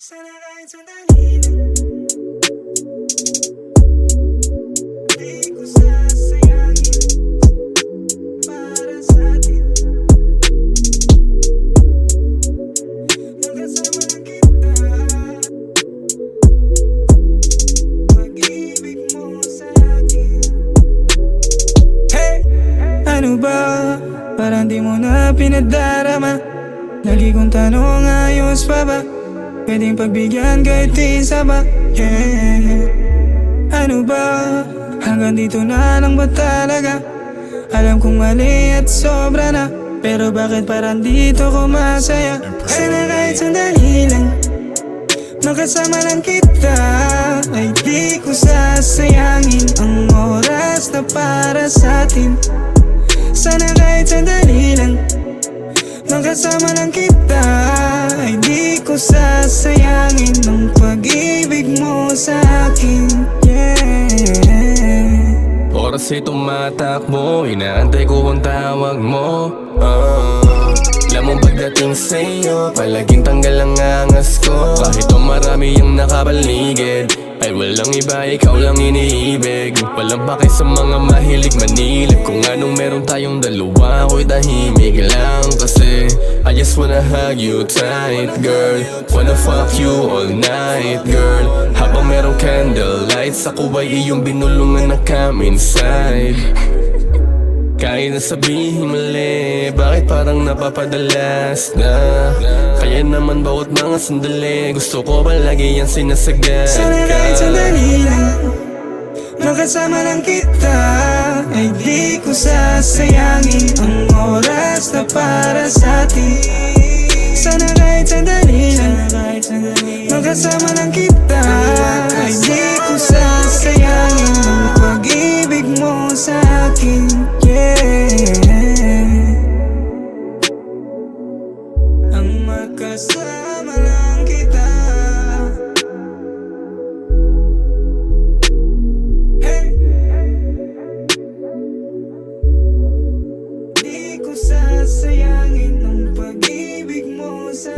Sana kahit sandali lang, di ko sasayangin para sa'tin. Magkasama lang kita, pag-ibig mo sa'kin. Hey! Ano ba? Parang di mo na pinadarama. Lagi kong tanong, ayos pa ba? Pwedeng pagbigyan kahit isa ba? Yeah. Ano ba? Hanggang dito na lang ba talaga? Alam kong mali at sobra na, pero bakit parang dito ko masaya? Sana kahit sandali lang, makasama lang kita, ay di ko sasayangin ang oras na para sa'tin. Sana kahit sandali lang, makasama lang kita, ay di ko sasayangin ang pag-ibig mo sa'kin. Yeah. Oras ay tumatakbo, inaantay ko ang tawag mo. Alam mo pagdating sa'yo, palaging tanggal ang angas ko. Kahit o marami ang nakapaligid, ay walang iba, ikaw lang iniibig. Walang pake sa mga mahilig manilip. Kung anong meron tayong dalawa, ako'y tahimik lang. Kasi I just wanna hug you tight, girl. Wanna fuck you all night, girl. Habang merong candlelights, ako ay iyong binulungan na come inside. Kahit na sabihin mali, bakit parang napapadalas na? Kaya naman bawat mga sandali, gusto ko palagi yan sinasagad. Sana kahit sandali lang, makasama lang kita, ay di ko sasayangin ang oras na para sa'tin. Sana kahit sandali lang, makasama lang kita, ay di ko sasayangin ang pag-ibig mo sa'kin. Ang makasama lang kita. Hey! Di ko sasayangin ang pag-ibig mo sa